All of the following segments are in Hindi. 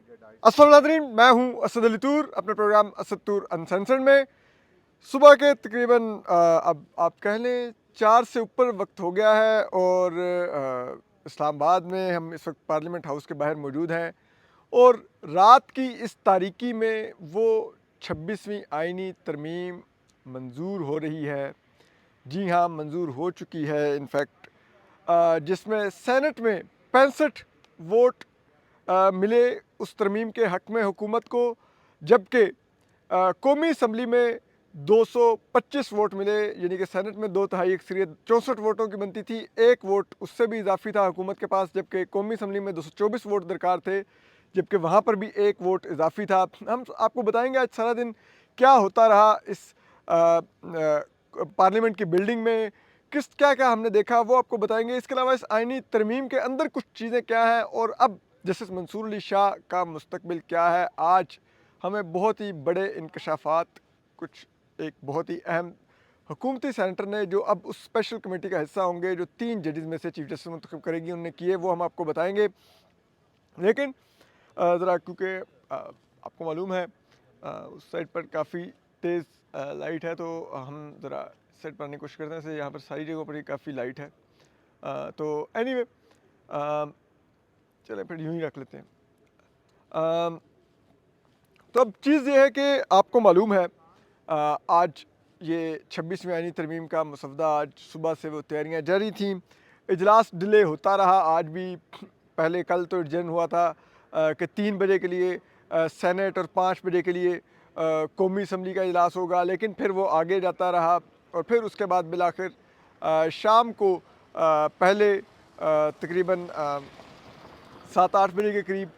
अस्सलाम नाज़रीन, मैं हूं असद अली तूर अपने प्रोग्राम असद तूर अनसेंसर्ड में। सुबह के तकरीबन अब आप कह लें 4 से ऊपर वक्त हो गया है और इस्लामाबाद में हम इस वक्त पार्लियामेंट हाउस के बाहर मौजूद हैं और रात की इस तारीकी में वो 26वीं आइनी तरमीम मंजूर हो रही है। जी हाँ, मंजूर हो चुकी है इनफैक्ट, जिसमें सेनेट में 65 वोट मिले उस तरमीम के हक़ में हुकूमत को, जबकि कौमी असम्बली में 225 वोट मिले, यानी कि सेनेट में 2/3 अक्सरियत 64 वोटों की बनती थी, एक वोट उससे भी इजाफी था हुकूमत के पास, जबकि कौमी असम्बली में 224 वोट दरकार थे, जबकि वहाँ पर भी एक वोट इजाफी था। हम आपको बताएंगे आज सारा दिन क्या होता रहा इस पार्लियामेंट की बिल्डिंग में, क्या क्या हमने देखा वो आपको बताएंगे। इसके अलावा इस आइनी तरमीम के अंदर कुछ चीज़ें क्या हैं और अब जस्टिस मंसूर अली शाह का मुस्तकबिल क्या है। आज हमें बहुत ही बड़े इंकशाफात, कुछ एक बहुत ही अहम हुकूमती सेनेटर ने जो अब उस स्पेशल कमेटी का हिस्सा होंगे जो 3 जजेस में से चीफ जस्टिस मुंतखब करेगी, उन्होंने किए, वो हम आपको बताएंगे। लेकिन ज़रा क्योंकि आपको मालूम है उस साइड पर काफ़ी तेज़ लाइट है, तो हम ज़रा सेट पर आने की कोशिश करते हैं। जैसे यहाँ पर सारी जगहों पर ही काफ़ी लाइट है, तो एनीवे चले फिर यूँ ही रख लेते हैं। तो अब चीज़ ये है कि आपको मालूम है आज ये 26वीं आइनी तरमीम का मसवदा, आज सुबह से वो तैयारियां जारी थीं। इजलास डिले होता रहा, आज भी पहले कल तो एडजर्न हुआ था कि 3 बजे के लिए सेनेट और 5 बजे के लिए कौमी असम्बली का इजलास होगा, लेकिन फिर वो आगे जाता रहा और फिर उसके बाद बिलाखिर शाम को पहले तकरीबन 7-8 बजे के करीब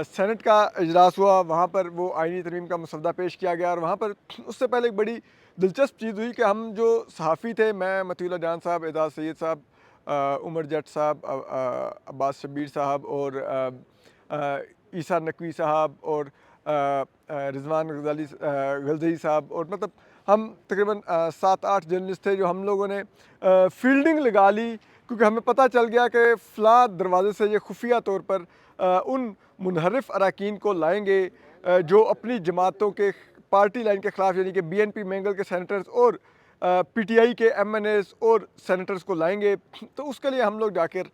सेनेट का इजलास हुआ। वहाँ पर वो आइनी तरमीम का मसवदा पेश किया गया और वहाँ पर उससे पहले एक बड़ी दिलचस्प चीज़ हुई कि हम जो सहाफ़ी थे, मैं, मतीउल्लाह जान साहब, एजाज़ सैयद साहब, उमर जट साहब, अब्बास शब्बीर साहब और ईसा नकवी साहब और रिजवान गज़ली साहब, और मतलब हम तकरीबन 7-8 जर्नलिस्ट थे जो हम लोगों ने फील्डिंग लगा ली, क्योंकि हमें पता चल गया कि फ़लाँ दरवाज़े से ये खुफिया तौर पर उन मुनहरिफ अरकान को लाएंगे जो अपनी जमातों के पार्टी लाइन के ख़िलाफ़, यानी कि BNP मैंगल के सेनेटर्स और PTI के MNAs और सेनेटर्स को लाएंगे। तो उसके लिए हम लोग जाकर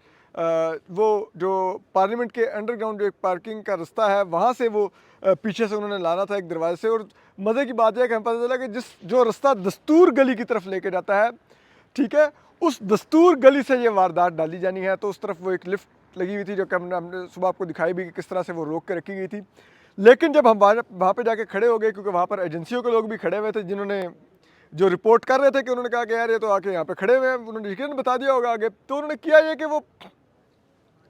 वो जो पार्लियामेंट के अंडरग्राउंड जो एक पार्किंग का रास्ता है, वहाँ से वो पीछे से उन्होंने लाना था एक दरवाजे से। और मज़े की बात यह है कि हमें पता चला कि जो रास्ता दस्तूर गली की तरफ लेके जाता है, ठीक है, उस दस्तूर गली से ये वारदात डाली जानी है। तो उस तरफ वो एक लिफ्ट लगी हुई थी जो कि हमने सुबह आपको दिखाई भी कि किस तरह से वो रोक के रखी गई थी। लेकिन जब हम वहाँ पे जाके खड़े हो गए, क्योंकि वहाँ पर एजेंसियों के लोग भी खड़े हुए थे जिन्होंने जो रिपोर्ट कर रहे थे, कि उन्होंने कहा कि यार ये तो आके यहाँ पे खड़े हुए हैं, उन्होंने यकीनन बता दिया होगा आगे। तो उन्होंने किया ये कि वो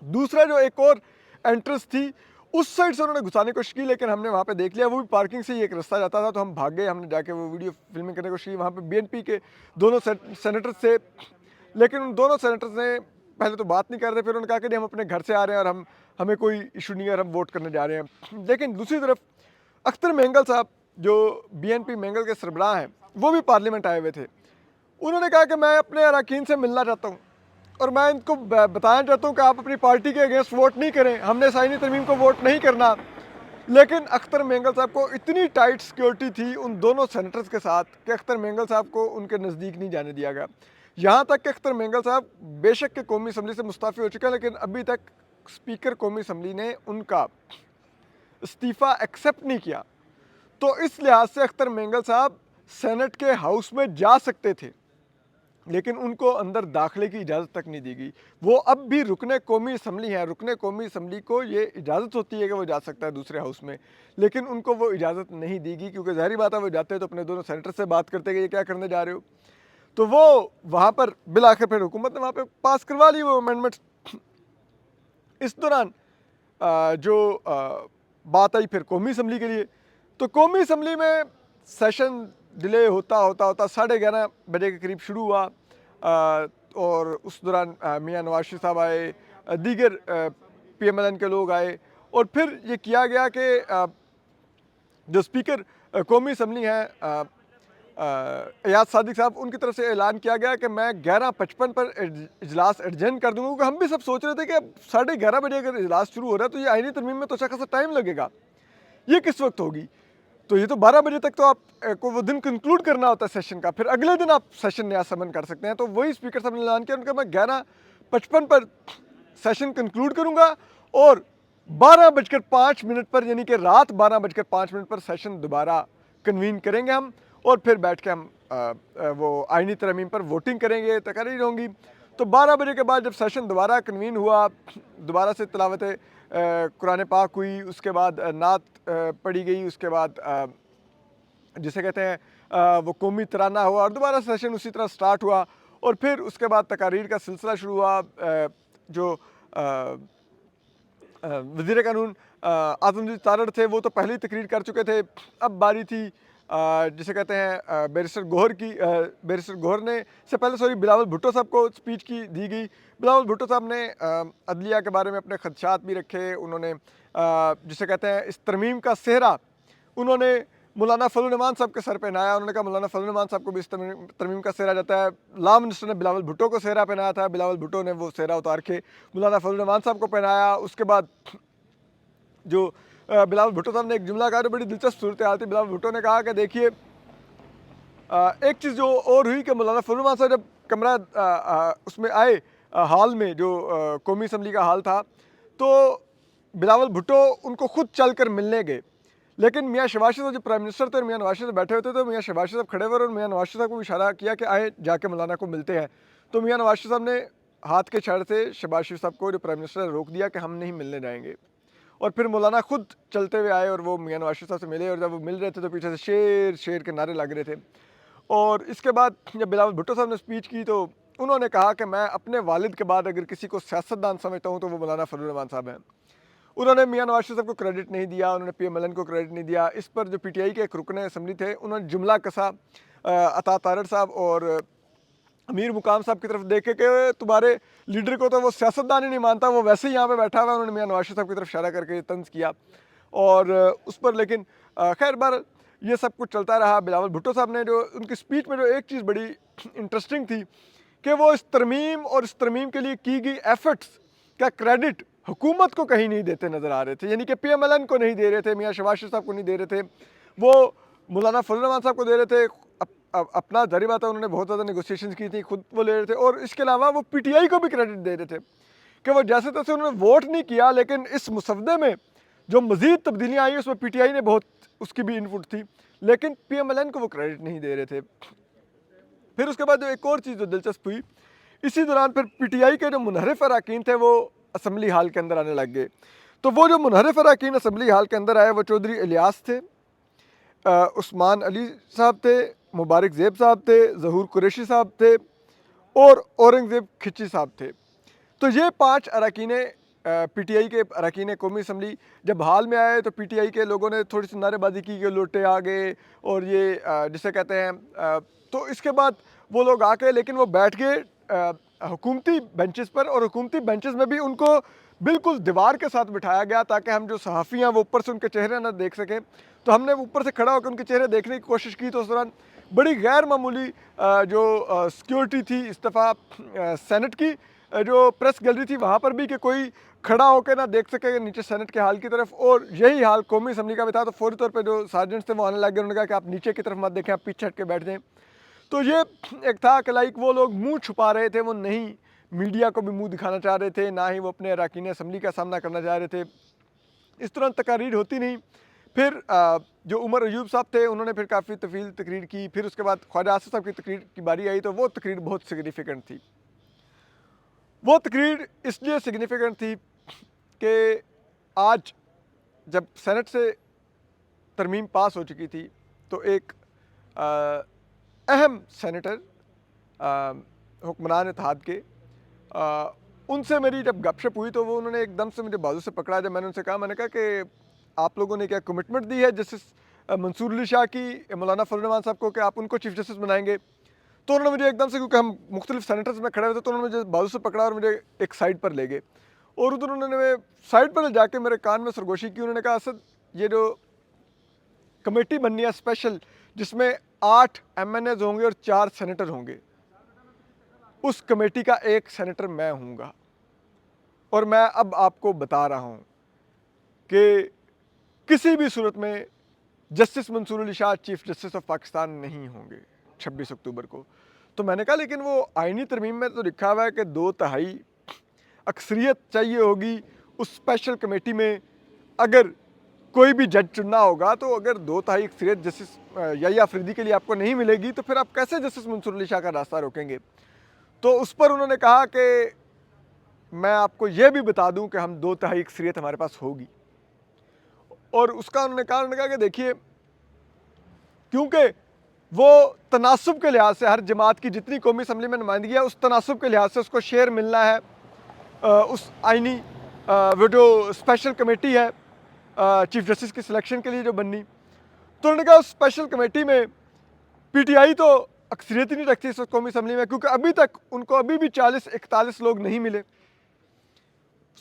दूसरा जो एक और एंट्रेंस थी उस साइड से उन्होंने घुसाने की कोशिश की, लेकिन हमने वहाँ पे देख लिया वो भी पार्किंग से ही एक रास्ता जाता था, तो हम भाग गए। हमने जाके वो वीडियो फिल्मिंग करने की कोशिश की। वहाँ पे BNP के दोनों सेनेटर्स थे, लेकिन उन दोनों सेनेटर्स ने पहले तो बात नहीं कर रहे, फिर उन्होंने कहा कि हम अपने घर से आ रहे हैं और हमें कोई इशू नहीं है और हम वोट करने जा रहे हैं। लेकिन दूसरी तरफ अख्तर मैंगल साहब जो BNP मैंगल के सरबराह हैं, वो भी पार्लियामेंट आए हुए थे। उन्होंने कहा कि मैं अपने अरकान से मिलना चाहता हूँ और मैं इनको बताना चाहता हूँ कि आप अपनी पार्टी के अगेंस्ट वोट नहीं करें, हमने आइनी तरमीम को वोट नहीं करना। लेकिन अख्तर मैंगल साहब को इतनी टाइट सिक्योरिटी थी उन दोनों सेनेटर्स के साथ कि अख्तर मैंगल साहब को उनके नज़दीक नहीं जाने दिया गया। यहाँ तक कि अख्तर मैंगल साहब बेशक के कौमी असम्बली से मुस्ताफ़ी हो चुके हैं, लेकिन अभी तक स्पीकर कौमी असम्बली ने उनका इस्तीफ़ा एक्सेप्ट नहीं किया। तो इस लिहाज से अख्तर मैंगल साहब सेनेट के हाउस में जा सकते थे, लेकिन उनको अंदर दाखिले की इजाज़त तक नहीं दी गई। वो अब भी रुकने कौमी असम्बली है, रुकने कौमी असम्बली को ये इजाज़त होती है कि वो जा सकता है दूसरे हाउस में, लेकिन उनको वो इजाज़त नहीं दी गई, क्योंकि ज़ाहिर बात है वो जाते तो अपने दोनों सेनेटर से बात करते कि ये क्या करने जा रहे हो। तो वो वहाँ पर बिल आखिर फिर हुकूमत ने वहाँ पर पास करवा ली वो अमेंडमेंट्स। इस दौरान जो बात आई फिर कौमी असम्बली के लिए, तो कौमी असम्बली में सेशन डिले होता होता होता 11:30 बजे के करीब शुरू हुआ, और उस दौरान मियाँ नवाज शरीफ साहब आए, दीगर PMLN के लोग आए, और फिर ये किया गया कि जो स्पीकर कौमी असम्बली हैं एयाज सादिक साहब, उनकी तरफ से ऐलान किया गया कि मैं 11:55 पर इजलास एडजर्न कर दूंगा, क्योंकि हम भी सब सोच रहे थे कि अब 11:30 बजे अगर इजलास शुरू हो रहा है तो ये आईनी तरमीम में तो अच्छा खासा टाइम लगेगा, ये किस वक्त होगी। तो ये तो 12 बजे तक तो आप को वो दिन कंक्लूड करना होता है सेशन का, फिर अगले दिन आप सेशन नया समन कर सकते हैं। तो वही स्पीकर साहब ने ऐलान किया, उनका मैं 11:55 पर सेशन कंक्लूड करूंगा और 12:05 पर, यानी कि रात 12:05 पर सेशन दोबारा कन्वीन करेंगे हम, और फिर बैठ के हम वो आईनी तरमीम पर वोटिंग करेंगे, तकरीर होंगी। तो 12 बजे के बाद जब सेशन दोबारा कन्वीन हुआ, दोबारा से तिलावत कुरान पाक हुई, उसके बाद नात पढ़ी गई, उसके बाद जिसे कहते हैं वो कौमी तराना हुआ, और दोबारा सेशन उसी तरह स्टार्ट हुआ। और फिर उसके बाद तकारीर का सिलसिला शुरू हुआ। जो वज़ीर कानून आज़मदीन तारड़ थे, वो तो पहले ही तकरीर कर चुके थे। अब बारी थी जिसे कहते हैं बैरिस्टर गौहर की। बैरिस्टर गौहर ने से पहले बिलावल भुट्टो साहब को स्पीच की दी गई। बिलावल भुट्टो साहब ने अदलिया के बारे में अपने खदशात भी रखे। उन्होंने जिसे कहते हैं इस तरमीम का सेहरा उन्होंने मौलाना फजल रहमान साहब के सर पहनाया। उन्होंने कहा मौलाना फजल रहमान साहब को भी इस तरमीम का सेहरा जाता है। लॉ मिनिस्टर ने बिलावल भुट्टो को सेहरा पहनाया था, बिलावल भुट्टो ने वो सेहरा उतार के मौलाना फजल रहमान साहब को पहनाया। उसके बाद जो बिलावल भुट्टो साहब ने एक जुमला कहा, बड़ी दिलचस्प सूरत हाल थी। बिलावल भुट्टो ने कहा कि देखिए एक चीज़ जो और हुई कि मौलाना फजल रहमान साहब जब कमरा उसमें आए हाल में, जो कौमी असम्बली का हाल था, तो बिलावल भुट्टो उनको खुद चल कर मिलने गए। लेकिन मियाँ शहबाज शरीफ जो प्राइम मिनिस्टर थे और मियाँ नवाज शरीफ बैठे होते, तो मियाँ शहबाज शरीफ खड़े हुए और मियाँ नवाज शरीफ को इशारा किया कि आए जाके मौलाना को मिलते हैं। तो मियाँ नवाज शरीफ ने हाथ के इशारे से शहबाज शरीफ साहब को, जो प्राइम मिनिस्टर ने, रोक दिया कि हम नहीं मिलने जाएंगे। और फिर मौलाना खुद चलते हुए आए और वो मियाँ नवाज शरीफ साहब से मिले, और जब वो मिल रहे थे तो पीछे से शेर शेर के नारे लग रहे थे। और इसके बाद जब बिलावल भुट्टो साहब ने स्पीच की, तो उन्होंने कहा कि मैं अपने वालिद के बाद अगर किसी को सियासतदान समझता हूँ तो वो मौलाना फजल रहमान साहब हैं। उन्होंने मियाँ नवाज शरीफ साहब को क्रेडिट नहीं दिया, उन्होंने PMLN को क्रेडिट नहीं दिया। इस पर जो PTI के एक रुकने असम्बली थे, उन्होंने जुमला कसा अता तारड़ साहब और अमीर मुकाम साहब की तरफ देखे कि तुम्हारे लीडर को तो वो सियासतदान ही नहीं मानता, वो वैसे ही यहाँ पे बैठा हुआ है। उन्होंने मियाँ नवाज शरीफ साहब की तरफ इशारा करके तंज किया और उस पर, लेकिन खैर बार ये सब कुछ चलता रहा। बिलावल भुट्टो साहब ने जो उनकी स्पीच में जो एक चीज़ बड़ी इंटरेस्टिंग थी कि वो इस तरमीम और इस तरमीम के लिए की गई एफर्ट्स का क्रेडिट हुकूमत को कहीं नहीं देते नज़र आ रहे थे, यानी कि PMLN को नहीं दे रहे थे, मियाँ शहबाज शरीफ साहब को नहीं दे रहे थे, वो मौलाना फजल रहमान साहब को दे रहे थे। अपना जारी बात है, उन्होंने बहुत ज़्यादा नेगोशिएशंस की थी, खुद वो ले रहे थे। और इसके अलावा वो PTI को भी क्रेडिट दे रहे थे कि वो जैसे तैसे उन्होंने वोट नहीं किया, लेकिन इस मुसवदे में जो मज़ीद तब्दीलियाँ आई उसमें PTI ने बहुत उसकी भी इनपुट थी, लेकिन PMLN को वो क्रेडिट नहीं दे रहे थे। फिर उसके बाद जो एक और चीज़ जो दिलचस्प हुई, इसी दौरान फिर PTI के जो मुनहरिफ अरकान थे वो असम्बली हाल के अंदर आने लग गए। तो वो जो मुनहरिफ अरकान असम्बली हाल के अंदर आए, वो चौधरी इलियास थे, उस्मान अली साहब थे, मुबारक ज़ेब साहब थे, ज़हूर कुरैशी साहब थे और औरंगज़ेब खिची साहब थे। तो ये 5 अरकान PTI के अरकान कौमी असम्बली जब हाल में आए, तो PTI के लोगों ने थोड़ी सी नारेबाजी की कि लोटे आ गए और ये जिसे कहते हैं। तो इसके बाद वो लोग आके, लेकिन वो बैठ गए हुकूमती बेंचेस पर, और हुकूमती बेंचेस में भी उनको बिल्कुल दीवार के साथ बिठाया गया ताकि हम जो सहाफ़ी हैं वो ऊपर से उनके चेहरे ना देख सकें। तो हमने ऊपर से खड़ा होकर उनके चेहरे देखने की कोशिश की, तो उस दौरान बड़ी गैर मामूली जो सिक्योरिटी थी। इस दफ़ा सेनेट की जो प्रेस गैलरी थी वहाँ पर भी कि कोई खड़ा होकर ना देख सके नीचे सेनेट के हाल की तरफ, और यही हाल कौमी असम्बली का भी था। तो फौरी तौर पर जो सार्जेंट्स थे वो आने लग गए, उन्होंने कहा कि आप नीचे की तरफ मत देखें, आप पीछे हट के बैठ जाएँ। तो ये एक था कि लाइक वो लोग मुंह छुपा रहे थे, वो नहीं मीडिया को भी मुंह दिखाना चाह रहे थे, ना ही वो अपने अरकान असम्बली का सामना करना चाह रहे थे। इस तरह तकारीर होती नहीं। फिर जो उमर अयूब साहब थे, उन्होंने फिर काफ़ी तफील तकरीर की। फिर उसके बाद ख्वाजा आसिफ साहब की तकरीर की बारी आई, तो वो तकरीर बहुत सिग्निफिकेंट थी। वो तकरीर इसलिए सिग्निफिकेंट थी कि आज जब सेनेट से तरमीम पास हो चुकी थी, तो एक अहम सेनेटर हुक्मरान इत्तेहाद के, उनसे मेरी जब गपशप हुई, तो वो उन्होंने एकदम से मुझे बाजू से पकड़ा। जब मैंने उनसे कहा, मैंने कहा कि आप लोगों ने क्या कमिटमेंट दी है जस्टिस मंसूर अली शाह की, मौलाना फजल रहमान साहब को, कि आप उनको चीफ जस्टिस बनाएंगे? तो उन्होंने मुझे एकदम से, क्योंकि हम मुख्तलिफ सेनेटर्स में खड़े हुए थे, तो उन्होंने मुझे बाजू से पकड़ा और मुझे एक साइड पर ले गए, और उधर उन्होंने साइड पर जाके मेरे कान में सरगोशी की। उन्होंने कहा, असद, ये जो कमेटी बननी है स्पेशल, जिसमें 8 एमएनएज होंगे और 4 सेनेटर होंगे, उस कमेटी का एक सेनेटर मैं हूँगा। और मैं अब आपको बता रहा हूँ कि किसी भी सूरत में justice Mansoor Ali Shah chief justice of Pakistan नहीं होंगे 26 अक्टूबर को। तो मैंने कहा लेकिन वो आईनी तरमीम में तो लिखा हुआ है कि 2/3 अक्सरियत चाहिए होगी उस स्पेशल कमेटी में, अगर कोई भी जज चुनना होगा। तो अगर 2/3 अक्सरियत जस्टिस याहिया अफरीदी के लिए आपको नहीं मिलेगी तो फिर आप कैसे जस्टिस मंसूर अली शाह का रास्ता रोकेंगे। तो उस पर उन्होंने कहा कि मैं आपको ये भी बता दूं कि हम 2/3 अक्सरियत हमारे पास होगी। और उसका उन्होंने कहा कि देखिए, क्योंकि वो तनासुब के लिहाज से हर जमात की जितनी कौमी असम्बली में नुमाइंदगी है, उस तनासुब के लिहाज से उसको शेयर मिलना है उस आइनी वो जो स्पेशल कमेटी है चीफ जस्टिस की सिलेक्शन के लिए जो बननी। तो उन्होंने कहा उस स्पेशल कमेटी में पीटीआई तो अक्सरियत ही नहीं रखती इस कौमी असम्बली में, क्योंकि अभी तक उनको अभी भी 40-41 लोग नहीं मिले।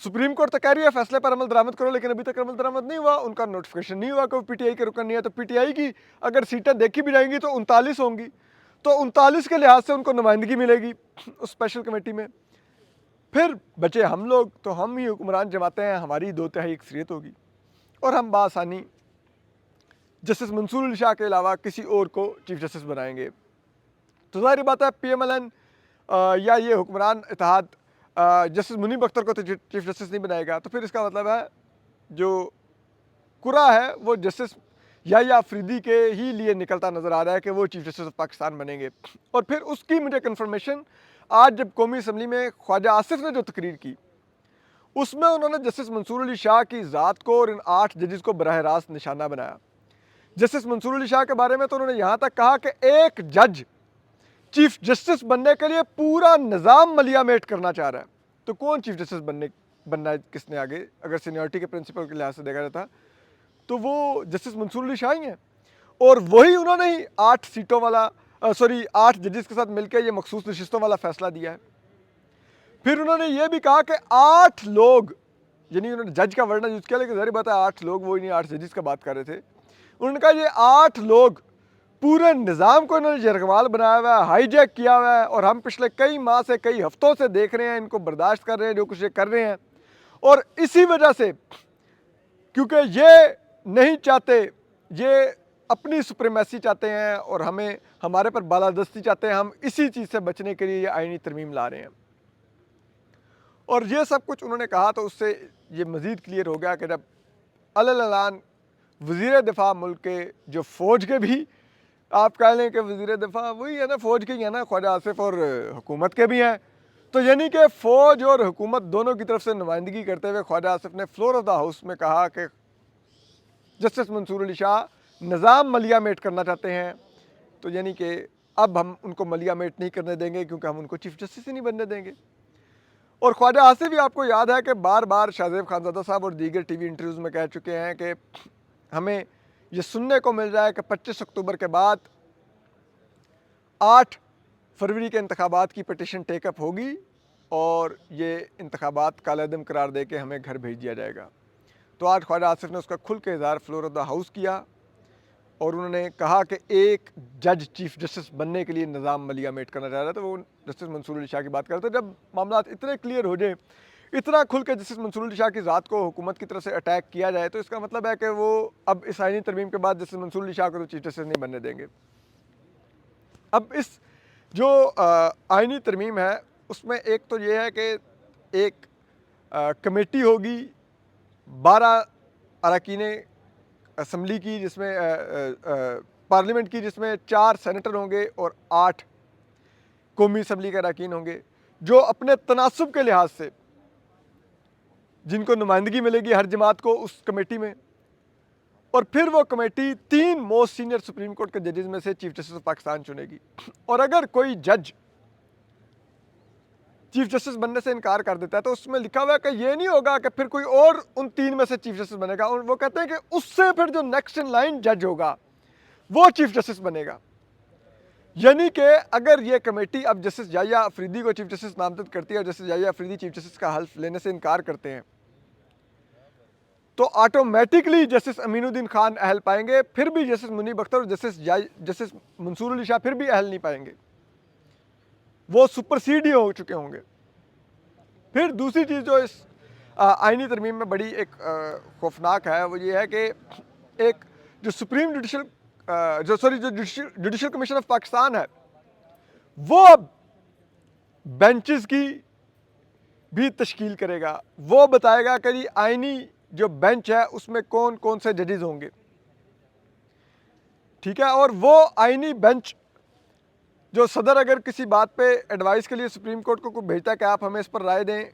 सुप्रीम कोर्ट तो कह रही है फैसले पर अमल दरामद करो, लेकिन अभी तक अमल दरामद नहीं हुआ, उनका नोटिफिकेशन नहीं हुआ कि वो पीटीआई के रुकन नहीं है। तो पीटीआई की अगर सीटें देखी भी जाएंगी तो 39 होंगी, तो 39 के लिहाज से उनको नुमाइंदगी मिलेगी उस स्पेशल कमेटी में। फिर बचे हम लोग, तो हम ही हुक्मरान जमाते हैं, हमारी 2/3 अक्सरियत होगी और हम बासानी जस्टिस मंसूर अली शाह के अलावा किसी और को चीफ जस्टिस बनाएंगे। तो ज़ाहिर बात है PMLN या ये हुक्मरान इत्तेहाद जस्टिस मुनीब अख्तर को तो चीफ जस्टिस नहीं बनाएगा। तो फिर इसका मतलब है जो कुरा है वो जस्टिस याहिया अफरीदी के ही लिए निकलता नज़र आ रहा है कि वो चीफ जस्टिस ऑफ पाकिस्तान बनेंगे। और फिर उसकी मुझे कन्फर्मेशन आज जब कौमी असम्बली में ख्वाजा आसिफ ने जो तकरीर की, उसमें उन्होंने जस्टिस मंसूर अली शाह की ज़ात को और इन 8 जजेस को बराह रास्त निशाना बनाया। जस्टिस मंसूर अली शाह के बारे में तो उन्होंने यहाँ तक कहा कि एक जज चीफ जस्टिस बनने के लिए पूरा निज़ाम मलियामेट करना चाह रहा है। तो कौन चीफ जस्टिस बनना है किसने आगे? अगर सीनियरिटी के प्रिंसिपल के लिहाज से देखा जाता तो वो जस्टिस मंसूर अली शाह ही हैं। और वही उन्होंने ही 8 सीटों वाला 8 जजेस के साथ मिलकर ये मखसूस नशिस्तों वाला फैसला दिया है। फिर उन्होंने ये भी कहा कि 8 लोग, यानी उन्होंने जज का वर्णन यूज़ किया, लेकिन ज़ाहिर बात है 8 लोग, वो नहीं 8 जजेस का बात कर रहे थे। उन्होंने कहा ये 8 लोग पूरे निज़ाम को इन्होंने यरगमाल बनाया हुआ है, हाईजैक किया हुआ है, और हम पिछले कई माह से, कई हफ्तों से देख रहे हैं, इनको बर्दाश्त कर रहे हैं जो कुछ ये कर रहे हैं। और इसी वजह से, क्योंकि ये नहीं चाहते, ये अपनी सुप्रीमेसी चाहते हैं और हमें हमारे पर बालादस्ती चाहते हैं, हम इसी चीज़ से बचने के लिए ये आईनी तरमीम ला रहे हैं। और ये सब कुछ उन्होंने कहा तो उससे ये मज़ीद क्लियर हो गया कि जब अल-ऐलान वज़ीर दिफा मुल्क के, जो फ़ौज के भी आप कह लें कि वज़ीर दिफा वही है ना, फ़ौज के ही है ना, ख्वाजा आसिफ, और हुकूमत के भी हैं। तो यानी कि फ़ौज और हुकूमत दोनों की तरफ से नुमाइंदगी करते हुए ख्वाजा आसिफ ने फ्लोर ऑफ द हाउस में कहा कि जस्टिस मंसूर अली शाह निज़ाम मलियामेट करना चाहते हैं। तो यानी कि अब हम उनको मलियामेट नहीं करने देंगे, क्योंकि हम उनको चीफ जस्टिस ही नहीं बनने देंगे। और ख्वाजा आसिफ भी आपको याद है कि बार बार शाहज़ेब खानज़ादा साहब और दीगर टीवी इंटरव्यूज़ में कह चुके हैं कि हमें ये सुनने को मिल रहा है कि 25 अक्टूबर के बाद 8 फरवरी के इंतखाबात की पटिशन टेकअप होगी और ये इंतखाबात कालेदम करार दे के हमें घर भेज दिया जाएगा। तो आज ख्वाजा आसिफ ने उसका खुल के इज़हार फ्लोर ऑफ द हाउस किया और उन्होंने कहा कि एक जज चीफ जस्टिस बनने के लिए निज़ाम मलियामेट करना चाह रहा था। वो जस्टिस मंसूर अली शाह की बात करते। जब मामला इतने क्लियर हो जाए, इतना खुल के जस्टिस मंसूर अली शाह की ज़ात को हुकूमत की तरफ से अटैक किया जाए, तो इसका मतलब है कि वो अब इस आईनी तरमीम के बाद जस्टिस मंसूर अली शाह को तो चीफ जस्टिस नहीं बनने देंगे। अब इस जो आईनी तरमीम है उसमें एक तो ये है कि एक कमेटी होगी 12 अरकान असम्बली की, जिसमें पार्लियामेंट की, जिसमें 4 सेनेटर होंगे और 8 कौमी असम्बली के अरकान होंगे, जो अपने तनासुब के लिहाज से जिनको नुमाइंदगी मिलेगी हर जमात को उस कमेटी में। और फिर वो committee 3 most senior supreme court के जजेस में से चीफ जस्टिस ऑफ पाकिस्तान चुनेगी। और अगर कोई जज चीफ जस्टिस बनने से इनकार कर देता है तो उसमें लिखा हुआ है कि ये नहीं होगा कि फिर कोई और उन 3 में से चीफ जस्टिस बनेगा, और वो कहते हैं कि उससे फिर जो नेक्स्ट इन लाइन जज होगा वो चीफ जस्टिस बनेगा। यानी कि अगर ये कमेटी अब जस्टिस याहिया अफरीदी को चीफ जस्टिस नामजद करती है और justice Yahya Afridi chief justice का हल्फ लेने से इनकार करते हैं, तो ऑटोमेटिकली जस्टिस अमीनुद्दीन खान अहल पाएंगे, फिर भी जस्टिस मुनीब अख्तर और जस्टिस मंसूर अली शाह फिर भी अहल नहीं पाएंगे, वो सुपरसीड ही हो चुके होंगे। फिर दूसरी चीज़ जो इस आईनी तरमीम में बड़ी एक खौफनाक है वो ये है कि एक जो सुप्रीम जुडिशल जो जुडिशल कमीशन ऑफ पाकिस्तान है वो अब बेंचेस की भी तश्कील करेगा। वो बताएगा कि जी आईनी जो बेंच है उसमें कौन कौन से जजेस होंगे, ठीक है। और वो आईनी बेंच जो सदर अगर किसी बात पे एडवाइस के लिए सुप्रीम कोर्ट को भेजता है कि आप हमें इस पर राय दें,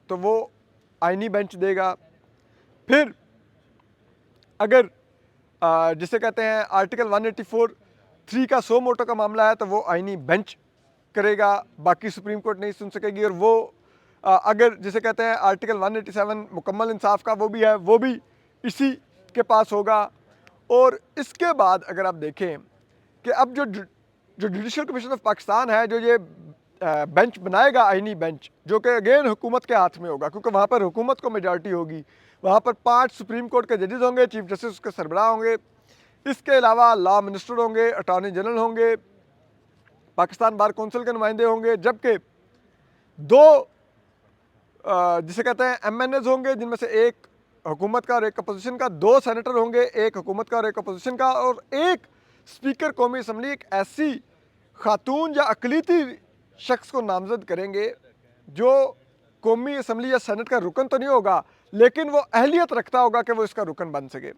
तो वो आईनी बेंच देगा। फिर अगर जिसे कहते हैं आर्टिकल 184(3) का सो मोटो का मामला है तो वो आईनी बेंच करेगा, बाकी सुप्रीम कोर्ट नहीं सुन सकेगी। और वो अगर जिसे कहते हैं आर्टिकल 187 मुकम्मल इंसाफ का वो भी है, वो भी इसी के पास होगा। और इसके बाद अगर आप देखें कि अब जो जुडिशल कमीशन ऑफ पाकिस्तान है, जो ये बेंच बनाएगा आईनी बेंच, जो कि अगेन हुकूमत के हाथ में होगा क्योंकि वहाँ पर हुकूमत को मेजॉरिटी होगी, वहाँ पर 5 सुप्रीम कोर्ट के जजेस होंगे, चीफ जस्टिस उसके सरबराह होंगे, इसके अलावा लॉ मिनिस्टर होंगे, अटॉर्नी जनरल होंगे, पाकिस्तान बार कौंसिल के नुमाइंदे होंगे, जबकि 2 जिसे कहते हैं MNAs होंगे जिनमें से एक हुकूमत का और एक अपोजिशन का, 2 सेनेटर होंगे, एक हुकूमत का और एक अपोजिशन का, और एक स्पीकर कौमी असम्बली एक ऐसी खातून या अकलीती शख्स को नामजद करेंगे जो कौमी असम्बली या सेनेट का रुकन तो नहीं होगा लेकिन वो अहलियत रखता होगा कि वो इसका रुकन बन सके।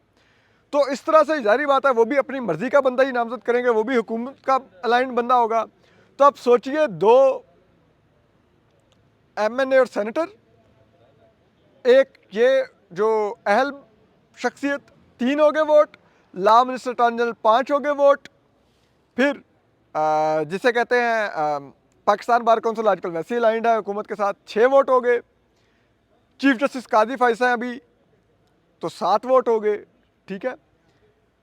तो इस तरह से जारी बात है वो भी अपनी मर्जी का बंदा ही नामजद करेंगे, वो भी हुकूमत का अलाइंड बंदा होगा। तो अब सोचिए 2 MNA और सेनेटर, एक ये जो अहल शख्सियत 3 हो गए vote, law minister attorney general 5 हो गए वोट, फिर जिसे कहते हैं पाकिस्तान बार कौंसिल आजकल वैसे ही अलाइंड है हुकूमत के साथ, 6 वोट हो गए, चीफ जस्टिस काजी फैसला हैं अभी तो 7 वोट हो गए, ठीक है।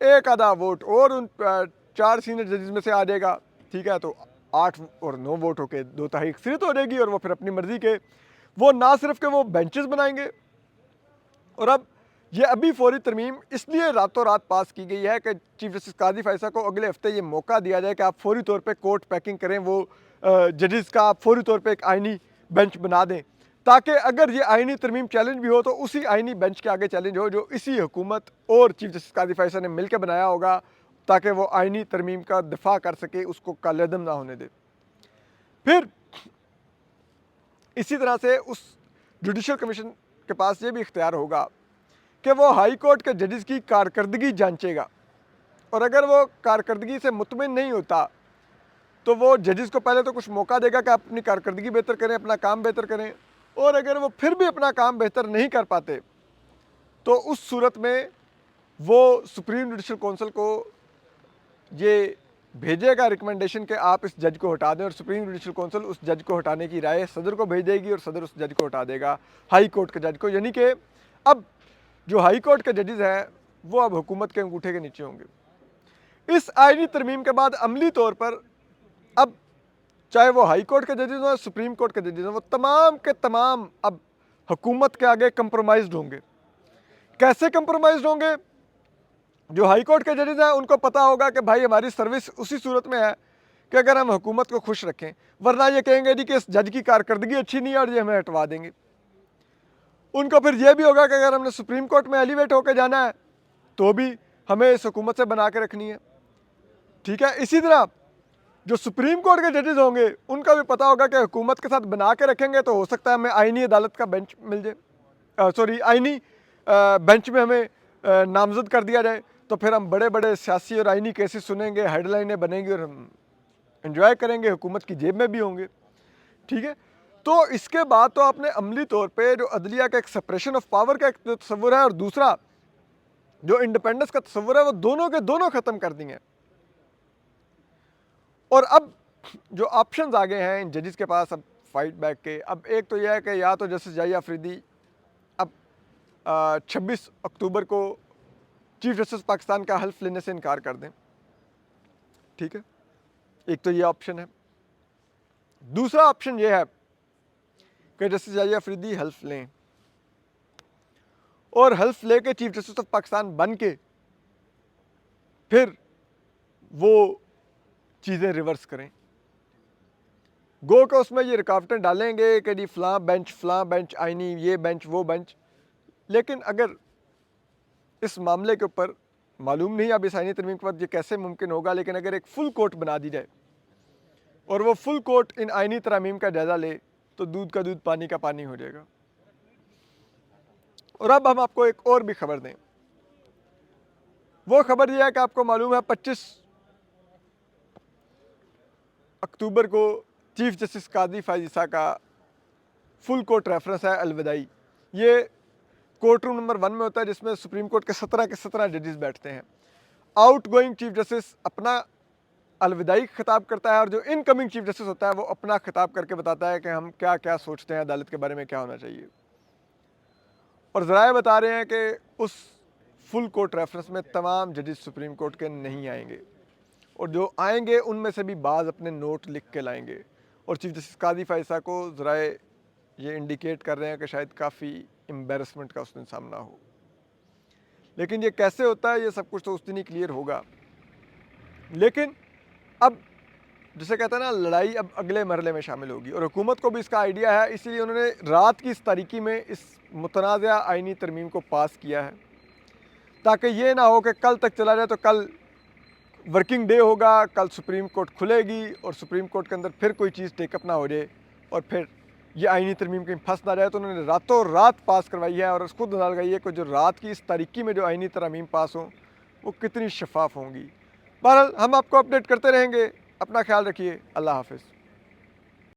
एक आधा वोट और उन 4 सीनियर जजेस में से आ जाएगा, ठीक है, तो 8 और 9 वोट होके 2/3 अक्सरियत हो जाएगी और वो फिर अपनी मर्जी के वो ना सिर्फ के वो बेंचेस बनाएंगे। और अब ये अभी फौरी तरमीम इसलिए रातों रात पास की गई है कि चीफ जस्टिस काजी फैसला को अगले हफ्ते ये मौका दिया जाए कि आप फौरी तौर पे कोर्ट पैकिंग करें, वो जजेस का आप फौरी तौर पे एक आईनी बेंच बना दें, ताकि अगर ये आईनी तरमीम चैलेंज भी हो तो उसी आईनी बेंच के आगे चैलेंज हो जो इसी हुकूमत और चीफ जस्टिस काजी फैसला ने मिलकर बनाया होगा, ताकि वो आईनी तरमीम का दिफा कर सके, उसको कालेदम ना होने दे। फिर इसी तरह से उस जुडिशल कमीशन के पास ये भी इख्तियार होगा कि वो हाई कोर्ट के जजेस की कारकर्दगी जांचेगा, और अगर वो कारकर्दगी से मुतमिन नहीं होता तो वो जजेस को पहले तो कुछ मौका देगा कि आप अपनी कारकर्दगी बेहतर करें, अपना काम बेहतर करें, और अगर वो फिर भी अपना काम बेहतर नहीं कर पाते तो उस सूरत में वो सुप्रीम जुडिशल कौंसिल को ये भेजेगा रिकमेंडेशन कि आप इस जज को हटा दें, और सुप्रीम जुडिशल कौंसिल उस जज को हटाने की राय सदर को भेज देगी और सदर उस जज को हटा देगा हाई कोर्ट के जज को। यानी कि अब जो हाई कोर्ट के जजेस हैं वो अब हुकूमत के अंगूठे के नीचे होंगे। इस आईनी तरमीम के बाद अमली तौर पर अब चाहे वो हाई कोर्ट के जजेस हों, सुप्रीम कोर्ट के जजेस हों, वो तमाम के तमाम अब हुकूमत के आगे कंप्रोमाइज्ड होंगे। कैसे कंप्रोमाइज्ड होंगे? जो हाई कोर्ट के जजेस हैं उनको पता होगा कि भाई हमारी सर्विस उसी सूरत में है कि अगर हम हुकूमत को खुश रखें, वरना ये कहेंगे जी कि इस जज की कारकर्दगी अच्छी नहीं है और ये हमें हटवा देंगे। उनको फिर यह भी होगा कि अगर हमने सुप्रीम कोर्ट में एलिवेट होकर जाना है तो भी हमें इस हुकूमत से बना के रखनी है, ठीक है। इसी तरह जो सुप्रीम कोर्ट के जजेस होंगे उनका भी पता होगा कि हुकूमत के साथ बना के रखेंगे तो हो सकता है हमें आईनी अदालत का बेंच मिल जाए, सॉरी आईनी बेंच में हमें नामजद कर दिया जाए, तो फिर हम बड़े बड़े सियासी और आईनी केसेस सुनेंगे, हेडलाइनें बनेंगी और हम एंजॉय करेंगे, हुकूमत की जेब में भी होंगे, ठीक है। तो इसके बाद तो आपने अमली तौर पे जो अदलिया का एक सेपरेशन ऑफ पावर का एक तस्वुर है और दूसरा जो इंडिपेंडेंस का तस्वुर है वो दोनों के दोनों ख़त्म कर दिए हैं। और अब जो ऑप्शंस आ गए हैं इन जजेस के पास अब फाइट बैक के, अब एक तो यह है कि या तो जस्टिस जाहिया अफरीदी अब 26 अक्टूबर को चीफ जस्टिस पाकिस्तान का हल्फ लेने से इनकार कर दें, ठीक है, एक तो ये ऑप्शन है। दूसरा ऑप्शन ये है कि जस्टिस जाहिया अफरीदी हल्फ लें और हल्फ लेके चीफ जस्टिस ऑफ पाकिस्तान बन के फिर वो चीज़ें रिवर्स करें। गो के उसमें ये रुकावटें डालेंगे कि जी फ़लाँ बेंच आईनी, ये बेंच वो बेंच, लेकिन अगर इस मामले के ऊपर मालूम नहीं अब इस आईनी तरमीम के बाद ये कैसे मुमकिन होगा, लेकिन अगर एक फुल कोर्ट बना दी जाए और वो फुल कोर्ट इन आईनी तरमीम का जायज़ा ले तो दूध का दूध पानी का पानी हो जाएगा। और अब हम आपको एक और भी खबर दें। वो खबर यह है कि आपको मालूम है 25 अक्टूबर को चीफ जस्टिस कादी फ़ायज़ ईसा का फुल कोर्ट रेफरेंस है अलविदाई। ये कोर्ट रूम नंबर 1 में होता है जिसमें सुप्रीम कोर्ट के 17 जजेस बैठते हैं। आउट गोइंग चीफ जस्टिस अपना अलविदाई खिताब करता है और जो इनकमिंग चीफ जस्टिस होता है वो अपना खिताब करके बताता है कि हम क्या क्या सोचते हैं अदालत के बारे में क्या होना चाहिए। और ज़राए बता रहे हैं कि उस फुल कोर्ट रेफरेंस में तमाम जजेस सुप्रीम कोर्ट के नहीं आएंगे और जो आएंगे उनमें से भी बाज़ अपने नोट लिख के लाएंगे। और चीफ जस्टिस कादी फ़ायज़ ईसा को ज़राए ये इंडिकेट कर रहे हैं कि शायद काफ़ी एम्बेरसमेंट का उस दिन सामना हो। लेकिन ये कैसे होता है ये सब कुछ तो उस दिन ही क्लियर होगा। लेकिन अब जिसे कहते हैं ना, लड़ाई अब अगले मरहले में शामिल होगी और हुकूमत को भी इसका आइडिया है, इसीलिए उन्होंने रात की इस तारीकी में इस मुतनाज़ा आईनी तरमीम को पास किया है ताकि ये ना हो कि कल तक चला जाए तो कल वर्किंग डे होगा, कल सुप्रीम कोर्ट खुलेगी और सुप्रीम कोर्ट के अंदर फिर कोई चीज़ टेकअप ना हो जाए और फिर ये आईनी तरमीम कहीं फंस ना जाए। तो उन्होंने रातों रात पास करवाई है और खुद अंदाज़ा लगाई है कि जो रात की इस तारीकी में जो आईनी तरमीम पास हों वो कितनी शफाफ होंगी। बहरहाल हम आपको अपडेट करते रहेंगे। अपना ख्याल रखिए। अल्लाह हाफ़िज़।